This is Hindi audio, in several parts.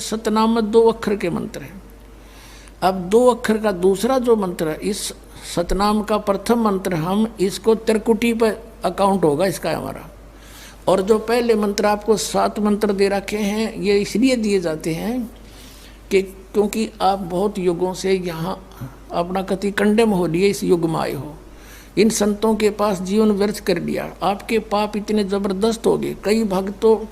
सतनाम में 2 अक्षर के मंत्र हैं। अब 2 अक्षर का दूसरा जो मंत्र है, इस सतनाम का प्रथम मंत्र, हम इसको त्रिकुटी पर अकाउंट होगा इसका हमारा। और जो पहले मंत्र आपको 7 मंत्र दे रखे हैं, ये इसलिए दिए जाते हैं कि क्योंकि आप बहुत युगों से यहाँ अपना कति कंडम हो लिए, इस युग में आए हो, इन संतों के पास जीवन व्यर्थ कर लिया, आपके पाप इतने ज़बरदस्त हो गए। कई भक्त तो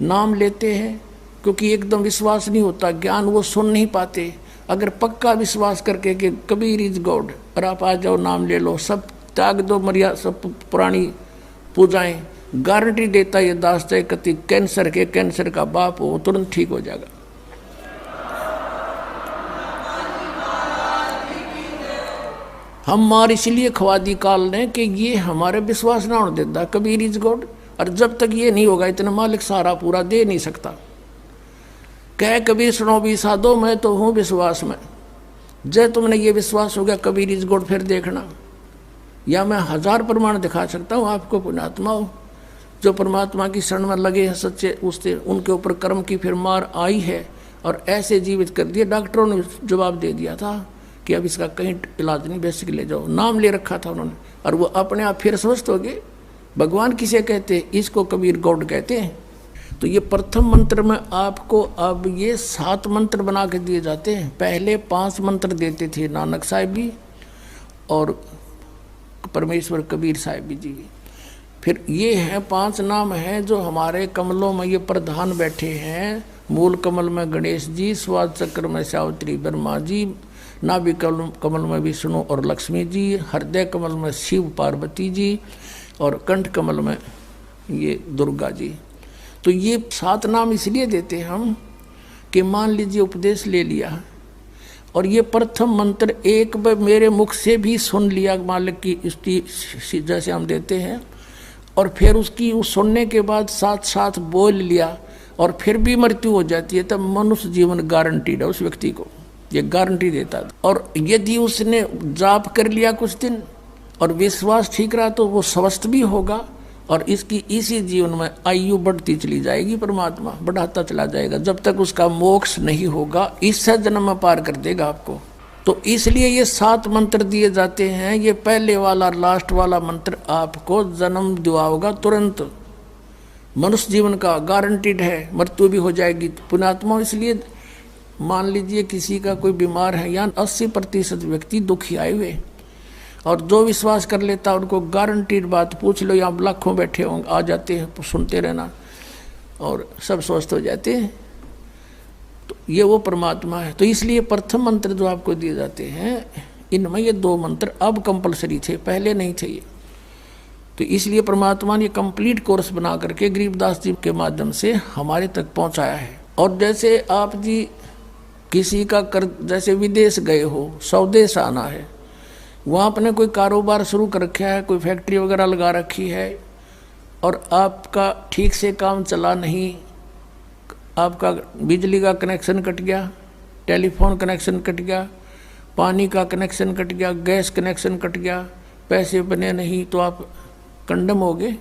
नाम लेते हैं क्योंकि एकदम विश्वास नहीं होता, ज्ञान वो सुन नहीं पाते। अगर पक्का विश्वास करके कि कबीर इज गॉड और आप आ जाओ, नाम ले लो, सब त्याग दो, मर्यादा सब पुरानी पूजाएं, गारंटी देता ये दास चाहे कति कैंसर का बाप हो, तुरंत ठीक हो जाएगा। हम मार इसलिए खवा दी काल ने कि ये हमारे विश्वास ना होने देता कबीर इज गॉड, और जब तक ये नहीं होगा इतना मालिक सारा पूरा दे नहीं सकता। कह कबीर सुनो भी साधो, मैं तो हूँ विश्वास में। जय तुमने ये विश्वास हो गया कबीर इज गॉड, फिर देखना, या मैं 1000 प्रमाण दिखा सकता हूँ आपको। पुण्यात्मा हो जो परमात्मा की शरण में लगे हैं सच्चे, उससे उनके ऊपर कर्म की फिर मार आई है और ऐसे जीवित कर दिए। डॉक्टरों ने जवाब दे दिया था कि अब इसका कहीं इलाज नहीं, बेसिक ले जाओ, नाम ले रखा था उन्होंने, और वो अपने आप फिर स्वस्थ हो गए। भगवान किसे कहते हैं? इसको कबीर गॉड कहते हैं। तो ये प्रथम मंत्र में आपको अब ये 7 मंत्र बना के दिए जाते हैं। पहले 5 मंत्र देते थे नानक साहिब भी और परमेश्वर कबीर साहिब जी। फिर ये हैं 5 नाम हैं जो हमारे कमलों में ये प्रधान बैठे हैं। मूल कमल में गणेश जी, स्वाद चक्र में सावित्री ब्रह्मा जी, नाभि कमल में विष्णु और लक्ष्मी जी, हृदय कमल में शिव पार्वती जी, और कंठ कमल में ये दुर्गा जी। तो ये 7 नाम इसलिए देते हैं हम कि मान लीजिए उपदेश ले लिया और ये प्रथम मंत्र एक बार मेरे मुख से भी सुन लिया मालिक की स्तुति जैसे हम देते हैं, और फिर उसकी उस सुनने के बाद साथ साथ बोल लिया और फिर भी मृत्यु हो जाती है, तब मनुष्य जीवन गारंटीड है उस व्यक्ति को, ये गारंटी देता है। और यदि उसने जाप कर लिया कुछ दिन और विश्वास ठीक रहा तो वो स्वस्थ भी होगा और इसकी इसी जीवन में आयु बढ़ती चली जाएगी, परमात्मा बढ़ाता चला जाएगा जब तक उसका मोक्ष नहीं होगा, इससे जन्म में पार कर देगा आपको। तो इसलिए ये 7 मंत्र दिए जाते हैं। ये पहले वाला लास्ट वाला मंत्र आपको जन्म दिवाओगा तुरंत, मनुष्य जीवन का गारंटीड है, मृत्यु भी हो जाएगी। पुण्यात्मा इसलिए मान लीजिए किसी का कोई बीमार है, या 80% व्यक्ति दुखी आए हुए, और जो विश्वास कर लेता उनको गारंटीड बात पूछ लो, यहाँ लाखों बैठे होंगे, आ जाते हैं, सुनते रहना और सब स्वस्थ हो जाते हैं। तो ये वो परमात्मा है। तो इसलिए प्रथम मंत्र जो आपको दिए जाते हैं, इनमें ये 2 मंत्र अब कंपलसरी थे, पहले नहीं थे ये। तो इसलिए परमात्मा ने कंप्लीट कोर्स बना करके गरीबदास जी के माध्यम से हमारे तक पहुंचाया है। और जैसे आप जी किसी का जैसे विदेश गए हो, स्वदेश आना है, वहाँ आपने कोई कारोबार शुरू कर रखा है, कोई फैक्ट्री वगैरह लगा रखी है, और आपका ठीक से काम चला नहीं, आपका बिजली का कनेक्शन कट गया, टेलीफोन कनेक्शन कट गया, पानी का कनेक्शन कट गया, गैस कनेक्शन कट गया, पैसे बने नहीं, तो आप कंडम हो गए।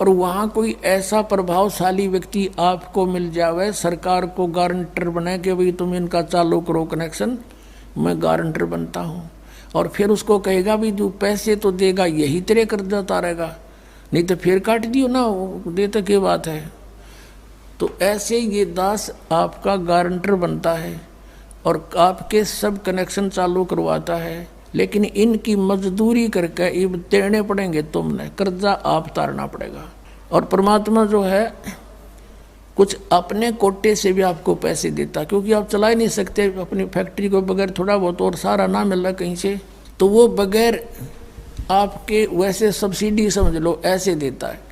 और वहाँ कोई ऐसा प्रभावशाली व्यक्ति आपको मिल जावे, सरकार को गारंटर बने कि भाई तुम इनका चालू करो कनेक्शन, मैं गारंटर बनता हूँ, और फिर उसको कहेगा भी जो पैसे तो देगा यही तेरे कर्जा उतारेगा, नहीं तो फिर काट दियो ना, वो देता क्या बात है। तो ऐसे ये दास आपका गारंटर बनता है और आपके सब कनेक्शन चालू करवाता है, लेकिन इनकी मजदूरी करके ये देने पड़ेंगे, तुमने कर्जा आप उतारना पड़ेगा। और परमात्मा जो है कुछ अपने कोटे से भी आपको पैसे देता, क्योंकि आप चला ही नहीं सकते अपनी फैक्ट्री को बगैर थोड़ा बहुत, और सारा ना मिल रहा कहीं से, तो वो बगैर आपके वैसे सब्सिडी समझ लो ऐसे देता है।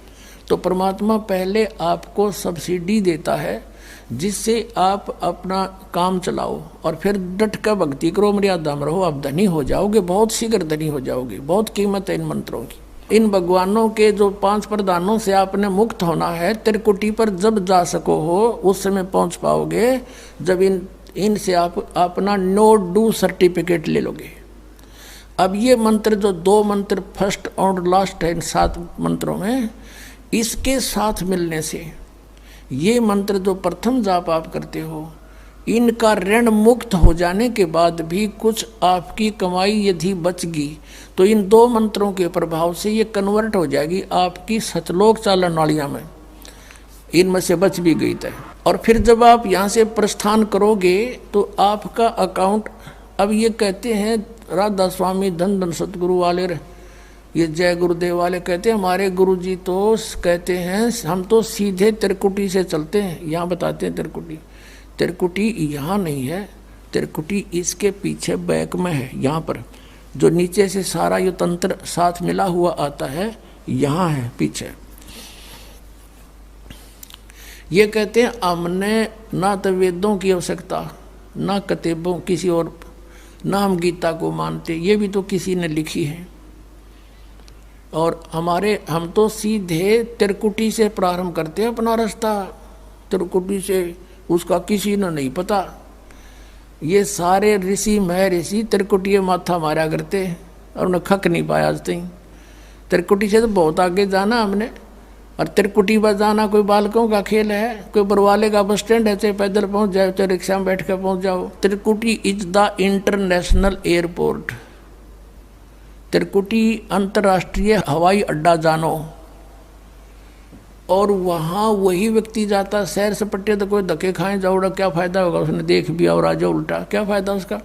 तो परमात्मा पहले आपको सब्सिडी देता है जिससे आप अपना काम चलाओ, और फिर डट कर भक्ति करो, मर्यादा में रहो, आप धनी हो जाओगे, बहुत शीघ्र धनी हो जाओगे। बहुत कीमत है इन मंत्रों की। इन भगवानों के जो 5 प्रधानों से आपने मुक्त होना है, त्रिकुटी पर जब जा सको हो उस समय पहुंच पाओगे जब इनसे आप अपना नो डू सर्टिफिकेट ले लोगे। अब ये मंत्र जो 2 मंत्र फर्स्ट और लास्ट है इन 7 मंत्रों में, इसके साथ मिलने से ये मंत्र जो प्रथम जाप आप करते हो इनका ऋण मुक्त हो जाने के बाद भी कुछ आपकी कमाई यदि बचगी तो इन 2 मंत्रों के प्रभाव से ये कन्वर्ट हो जाएगी आपकी सतलोक चालन नालियाँ में, इनमें से बच भी गई तय। और फिर जब आप यहाँ से प्रस्थान करोगे तो आपका अकाउंट, अब ये कहते हैं राधा स्वामी धन धन सतगुरु वाले, ये जय गुरुदेव वाले कहते हैं हमारे गुरुजी तो कहते हैं हम तो सीधे त्रिकुटी से चलते हैं। यहाँ बताते हैं त्रिकुटी यहाँ नहीं है, त्रिकुटी इसके पीछे बैक में है, यहाँ पर जो नीचे से सारा ये तंत्र साथ मिला हुआ आता है, यहाँ है पीछे। ये कहते हैं हमने ना तो वेदों की आवश्यकता, ना किताबों किसी और, ना हम गीता को मानते, ये भी तो किसी ने लिखी है। और हम तो सीधे त्रिकुटी से प्रारंभ करते हैं अपना रास्ता, त्रिकुटी से, उसका किसी ने नहीं पता। ये सारे ऋषि महर्षि त्रिकुटी माथा मारा करते और उन्हें खक नहीं पाया आज तक। त्रिकुटी से तो बहुत आगे जाना हमने, और त्रिकुटी पर जाना कोई बालकों का खेल है, कोई बरवाले का बस स्टैंड है, चाहे पैदल पहुंच जाओ चाहे रिक्शा में बैठ कर पहुंच जाओ। त्रिकुटी इज द इंटरनेशनल एयरपोर्ट, त्रिकुटी अंतर्राष्ट्रीय हवाई अड्डा जानो। और वहाँ वही व्यक्ति जाता, सैर सपट्टे तो कोई धक्के खाए जाओड़ा, क्या फ़ायदा होगा, उसने देख भी और आ जाओ उल्टा, क्या फ़ायदा उसका।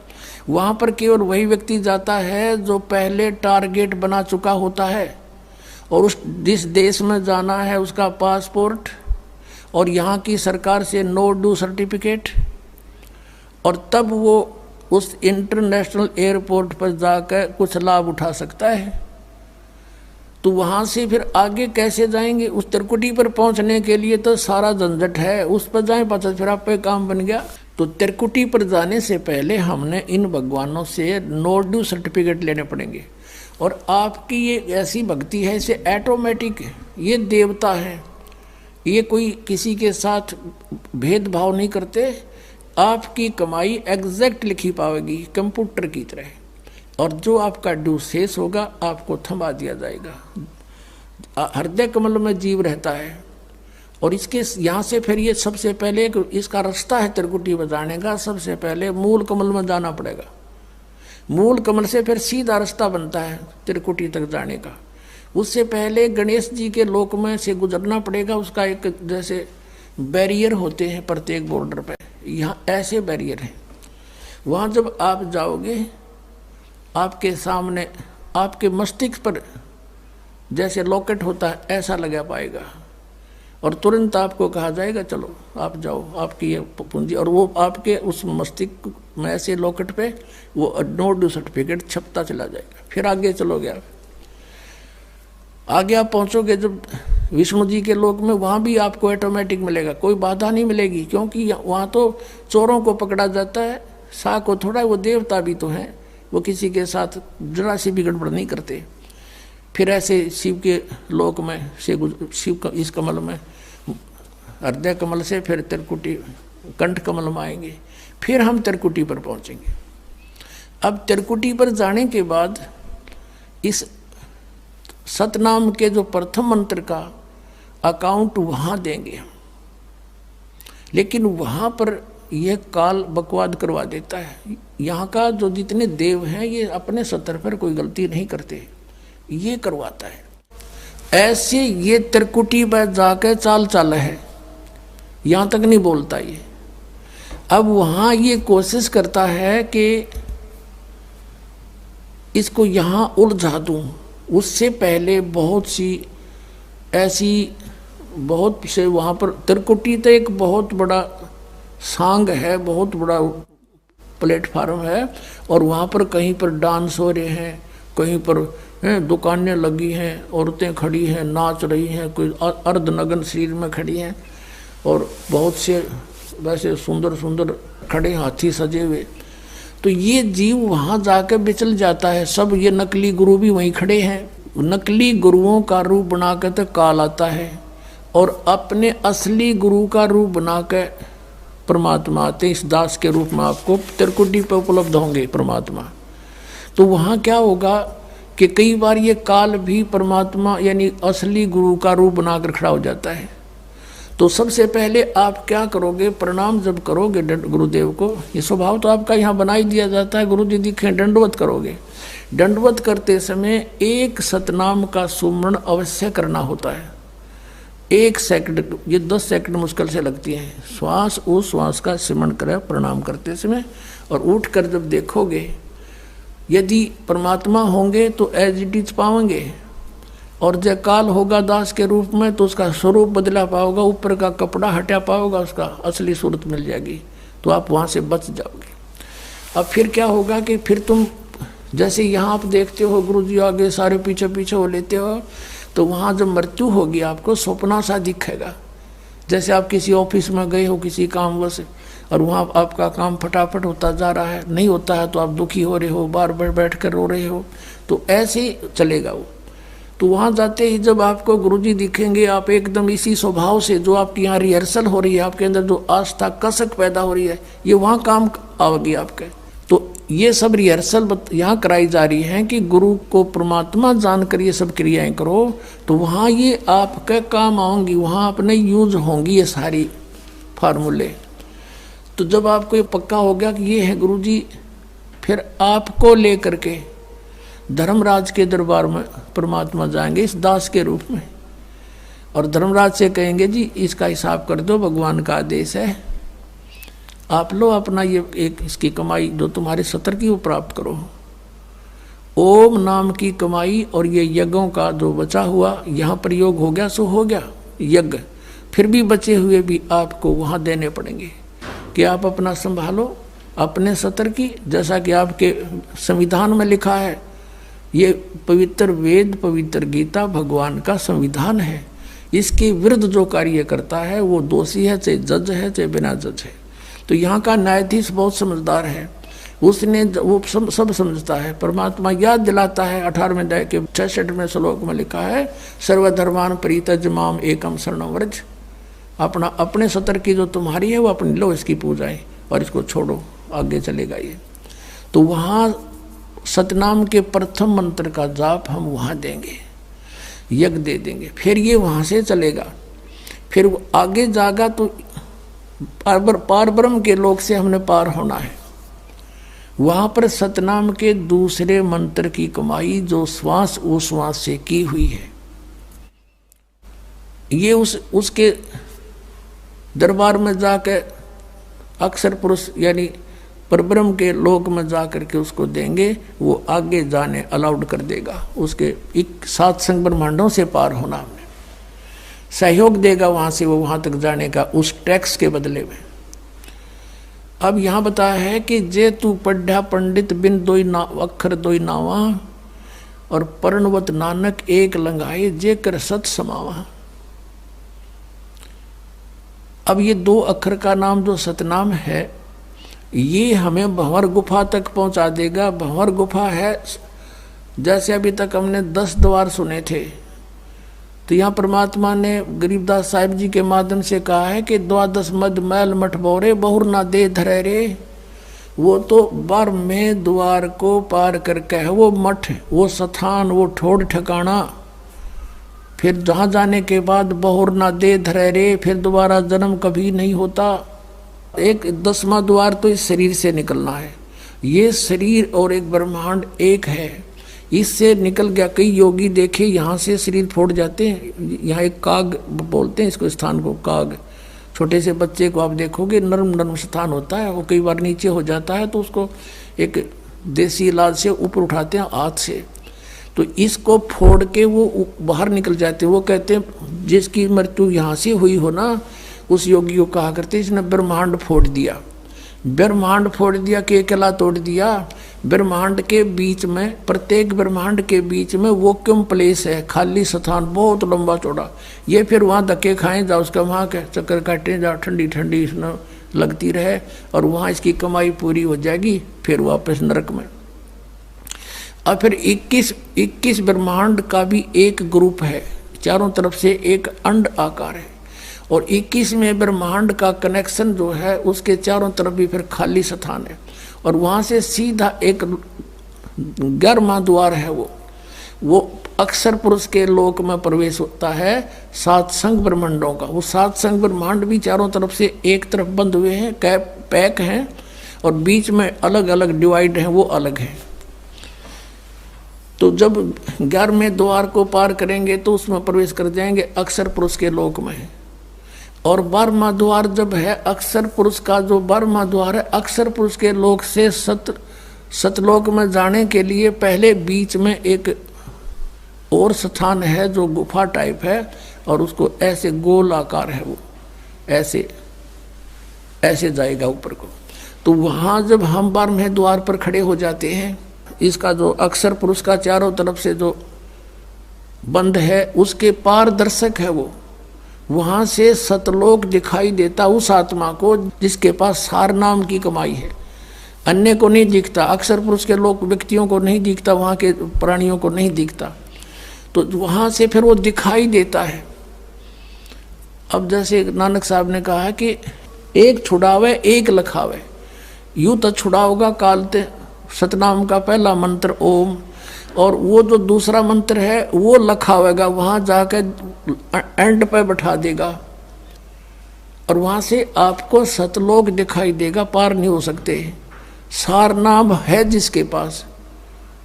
वहाँ पर केवल वही व्यक्ति जाता है जो पहले टारगेट बना चुका होता है, और जिस देश में जाना है उसका पासपोर्ट और यहाँ की सरकार से नो ड्यू सर्टिफिकेट, और तब वो उस इंटरनेशनल एयरपोर्ट पर जाकर कुछ लाभ उठा सकता है। तो वहाँ से फिर आगे कैसे जाएंगे, उस त्रिकुटी पर पहुँचने के लिए तो सारा झंझट है, उस पर जाएं पता फिर आप पे काम बन गया। तो त्रिकुटी पर जाने से पहले हमने इन भगवानों से नो ड्यू सर्टिफिकेट लेने पड़ेंगे। और आपकी ये ऐसी भक्ति है, इसे ऑटोमेटिक, ये देवता है, ये कोई किसी के साथ भेदभाव नहीं करते, आपकी कमाई एग्जैक्ट लिखी पाएगी कंप्यूटर की तरह, और जो आपका ड्यू शेष होगा आपको थमा दिया जाएगा। हृदय कमल में जीव रहता है, और इसके यहाँ से फिर ये सबसे पहले इसका रास्ता है त्रिकुटी बजाने का, सबसे पहले मूल कमल में जाना पड़ेगा। मूल कमल से फिर सीधा रास्ता बनता है त्रिकुटी तक जाने का। उससे पहले गणेश जी के लोक में से गुजरना पड़ेगा, उसका एक जैसे बैरियर होते हैं प्रत्येक बॉर्डर पे, यहाँ ऐसे बैरियर हैं। वहाँ जब आप जाओगे आपके सामने आपके मस्तिष्क पर जैसे लॉकेट होता है ऐसा लगा पाएगा, और तुरंत आपको कहा जाएगा चलो आप जाओ, आपकी ये पूंजी, और वो आपके उस मस्तिष्क में ऐसे लॉकेट पे वो नो ड्यू सर्टिफिकेट छपता चला जाएगा। फिर आगे चलोगे आप, आगे आप पहुँचोगे जब विष्णु जी के लोक में, वहाँ भी आपको ऑटोमेटिक मिलेगा, कोई बाधा नहीं मिलेगी, क्योंकि वहाँ तो चोरों को पकड़ा जाता है, सा को थोड़ा, वो देवता भी तो हैं, वो किसी के साथ जरा सी भी गड़बड़ नहीं करते। फिर ऐसे शिव के लोक में से शिव इस कमल में, हृदय कमल से फिर त्रिकुटी कंठ कमल में आएंगे, फिर हम त्रिकुटी पर पहुंचेंगे। अब त्रिकुटी पर जाने के बाद इस सतनाम के जो प्रथम मंत्र का अकाउंट वहाँ देंगे हम, लेकिन वहाँ पर यह काल बकवाद करवा देता है। यहाँ का जो जितने देव हैं ये अपने सतर पर कोई गलती नहीं करते, ये करवाता है। ऐसे ये त्रिकुटी पर जाकर चाल चाला है, यहाँ तक नहीं बोलता ये। अब वहाँ ये कोशिश करता है कि इसको यहाँ उलझा दूँ, उससे पहले बहुत सी ऐसी बहुत से वहाँ पर त्रिकुटी तो एक बहुत बड़ा सांग है, बहुत बड़ा प्लेटफार्म है, और वहाँ पर कहीं पर डांस हो रहे हैं, कहीं पर दुकानें लगी हैं, औरतें खड़ी हैं नाच रही हैं, कोई अर्धनग्न शरीर में खड़ी हैं, और बहुत से वैसे सुंदर सुंदर खड़े हाथी सजे हुए। तो ये जीव वहाँ जाकर बिचल जाता है। सब ये नकली गुरु भी वहीं खड़े हैं, नकली गुरुओं का रूप बनाकर तो काल आता है, और अपने असली गुरु का रूप बनाकर परमात्मा आते। इस दास के रूप में आपको त्रिकुटी पर उपलब्ध होंगे परमात्मा। तो वहाँ क्या होगा कि कई बार ये काल भी परमात्मा यानी असली गुरु का रूप बनाकर खड़ा हो जाता है। तो सबसे पहले आप क्या करोगे, प्रणाम जब करोगे गुरुदेव को, ये स्वभाव तो आपका यहाँ बना ही दिया जाता है, गुरु जी दिखे दंडवत करोगे। दंडवत करते समय एक सतनाम का सुमरण अवश्य करना होता है। 1 सेकंड, ये 10 सेकंड मुश्किल से लगती है। श्वास उस श्वास का सिमरण करें प्रणाम करते समय, और उठकर जब देखोगे यदि परमात्मा होंगे तो एज इट इज पाओगे, और जय काल होगा दास के रूप में तो उसका स्वरूप बदला पाओगा, ऊपर का कपड़ा हटा पाओगा, उसका असली सूरत मिल जाएगी, तो आप वहाँ से बच जाओगे। अब फिर क्या होगा कि फिर तुम जैसे यहाँ आप देखते हो गुरु जी आगे सारे पीछे पीछे हो लेते हो, तो वहाँ जब मृत्यु होगी आपको सपना सा दिखेगा। जैसे आप किसी ऑफिस में गए हो किसी कामवश, और वहाँ आपका काम फटाफट होता जा रहा है, नहीं होता है तो आप दुखी हो रहे हो, बार बार बैठ कर रो रहे हो, तो ऐसे ही चलेगा वो। तो वहाँ जाते ही जब आपको गुरुजी दिखेंगे, आप एकदम इसी स्वभाव से, जो आपकी यहाँ रिहर्सल हो रही है, आपके अंदर जो आस्था कसक पैदा हो रही है, ये वहाँ काम आएगी आपके। तो ये सब रिहर्सल यहाँ कराई जा रही है कि गुरु को परमात्मा जानकर ये सब क्रियाएं करो, तो वहाँ ये आपके काम आएंगी, वहाँ अपने यूज होंगी ये सारी फार्मूले। तो जब आपको ये पक्का हो गया कि ये है गुरुजी, फिर आपको लेकर के धर्मराज के दरबार में परमात्मा जाएंगे इस दास के रूप में, और धर्मराज से कहेंगे जी इसका हिसाब कर दो, भगवान का आदेश है, आप लो अपना ये एक इसकी कमाई जो तुम्हारे सतर की वो प्राप्त करो। ओम नाम की कमाई और ये यज्ञों का जो बचा हुआ यहाँ प्रयोग हो गया सो हो गया यज्ञ, फिर भी बचे हुए भी आपको वहाँ देने पड़ेंगे कि आप अपना संभालो अपने सतर की। जैसा कि आपके संविधान में लिखा है, ये पवित्र वेद पवित्र गीता भगवान का संविधान है, इसके विरुद्ध जो कार्य करता है वो दोषी है, चाहे जज है चाहे बिना जज है। तो यहाँ का न्यायाधीश बहुत समझदार है, उसने वो सब समझता है। परमात्मा याद दिलाता है 18वें अध्याय के 66वें श्लोक में लिखा है, सर्वधर्मान परित्यज माम एकम शरणं व्रज। अपना अपने सतर की जो तुम्हारी है वो अपनी लो, इसकी पूजाएं और इसको छोड़ो, आगे चलेगा ये। तो वहाँ सतनाम के प्रथम मंत्र का जाप हम वहाँ देंगे, यज्ञ दे देंगे, फिर ये वहाँ से चलेगा। फिर वो आगे जागा तो पार ब्रह्म के लोक से हमने पार होना है। वहाँ पर सतनाम के दूसरे मंत्र की कमाई जो श्वास उश्वास से की हुई है, ये उसके दरबार में जाकर अक्षर पुरुष यानी परब्रह्म के लोक में जा करके उसको देंगे, वो आगे जाने अलाउड कर देगा। उसके 7 संग ब्रह्मांडों से पार होना हमने सहयोग देगा वहाँ से वो वहाँ तक जाने का, उस टैक्स के बदले में। अब यहाँ बताया है कि जे तू पढ़ा पंडित बिन दोई ना अक्षर दोई नावा, और पर्णवत नानक एक लंघाए जे कर सत समावा। अब ये 2 अक्षर का नाम जो सतनाम है, ये हमें भंवर गुफा तक पहुंचा देगा। भंवर गुफा है, जैसे अभी तक हमने 10 द्वार सुने थे, तो यहाँ परमात्मा ने गरीबदास साहिब जी के माध्यम से कहा है कि 12 मद मैल मठ बोरे बहुर ना दे धरे रे। वो तो 12वें द्वार को पार करके है वो मठ, वो स्थान, वो ठोड़ ठिकाना। फिर जहाँ जाने के बाद बहुर ना दे धरे रे, फिर दोबारा जन्म कभी नहीं होता। एक 10वां द्वार तो इस शरीर से निकलना है। ये शरीर और एक ब्रह्मांड एक है, इससे निकल गया। कई योगी देखे यहाँ से शरीर फोड़ जाते हैं। यहाँ एक काग बोलते हैं इसको, स्थान को काग। छोटे से बच्चे को आप देखोगे नरम नरम स्थान होता है, वो कई बार नीचे हो जाता है तो उसको एक देसी इलाज से ऊपर उठाते हैं हाथ से, तो इसको फोड़ के वो बाहर निकल जाते हैं। वो कहते हैं जिसकी मृत्यु यहाँ से हुई हो ना, उस योगी को कहा करते इसने ब्रह्मांड फोड़ दिया। ब्रह्मांड फोड़ दिया कि अकेला तोड़ दिया। ब्रह्मांड के बीच में, प्रत्येक ब्रह्मांड के बीच में वैक्यूम प्लेस है, खाली स्थान बहुत लंबा चौड़ा। ये फिर वहाँ धक्के खाएं जाओ, उसका वहाँ के चक्कर काटें जाओ, ठंडी ठंडी इसमें लगती रहे, और वहाँ इसकी कमाई पूरी हो जाएगी, फिर वापस नरक में। और फिर 21 ब्रह्मांड का भी एक ग्रुप है, चारों तरफ से एक अंड आकार है, और 21वें ब्रह्मांड का कनेक्शन जो है उसके चारों तरफ भी फिर खाली स्थान है, और वहाँ से सीधा एक 11वां द्वार है, वो अक्षर पुरुष के लोक में प्रवेश होता है 7 संग ब्रह्मांडों का। वो 7 संग ब्रह्मांड भी चारों तरफ से एक तरफ बंद हुए हैं, पैक हैं, और बीच में अलग अलग डिवाइड हैं, वो अलग हैं। तो जब 11वें द्वार को पार करेंगे तो उसमें प्रवेश कर जाएंगे अक्षर पुरुष के लोक में। और 12वां द्वार जब है अक्षर पुरुष का, जो 12वां द्वार है अक्षर पुरुष के लोक से सतलोक में जाने के लिए पहले बीच में एक और स्थान है जो गुफा टाइप है, और उसको ऐसे गोल आकार है, वो ऐसे ऐसे जाएगा ऊपर को। तो वहाँ जब हम 12वें द्वार पर खड़े हो जाते हैं, इसका जो अक्षर पुरुष का चारों तरफ से जो बंद है उसके पारदर्शक है वो, वहाँ से सतलोक दिखाई देता उस आत्मा को जिसके पास सार नाम की कमाई है। अन्य को नहीं दिखता, अक्षर पुरुष के लोग व्यक्तियों को नहीं दिखता, वहाँ के प्राणियों को नहीं दिखता, तो वहाँ से फिर वो दिखाई देता है। अब जैसे नानक साहब ने कहा कि एक छुड़ावे एक लखावे, यूँ तो छुड़ाओगा कालते सतनाम का पहला मंत्र ओम, और वो जो दूसरा मंत्र है वो लखावेगा, वहाँ जाकर एंड पे बैठा देगा, और वहाँ से आपको सतलोक दिखाई देगा, पार नहीं हो सकते। सार नाम है जिसके पास,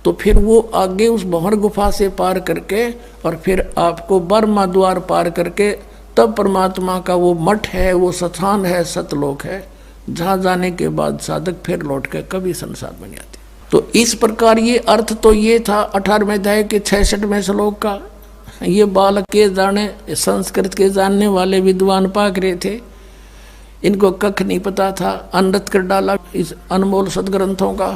तो फिर वो आगे उस भंवर गुफा से पार करके और फिर आपको 12वां द्वार पार करके तब परमात्मा का वो मठ है, वो स्थान है, सतलोक है, जहाँ जाने के बाद साधक फिर लौट के कभी संसार में नहीं आते। तो इस प्रकार ये अर्थ तो ये था 18वें अध्याय के 66वें श्लोक का। ये बालक के जाने, संस्कृत के जानने वाले विद्वान पाक रहे थे, इनको कख नहीं पता था, अनृत कर डाला इस अनमोल सदग्रंथों का।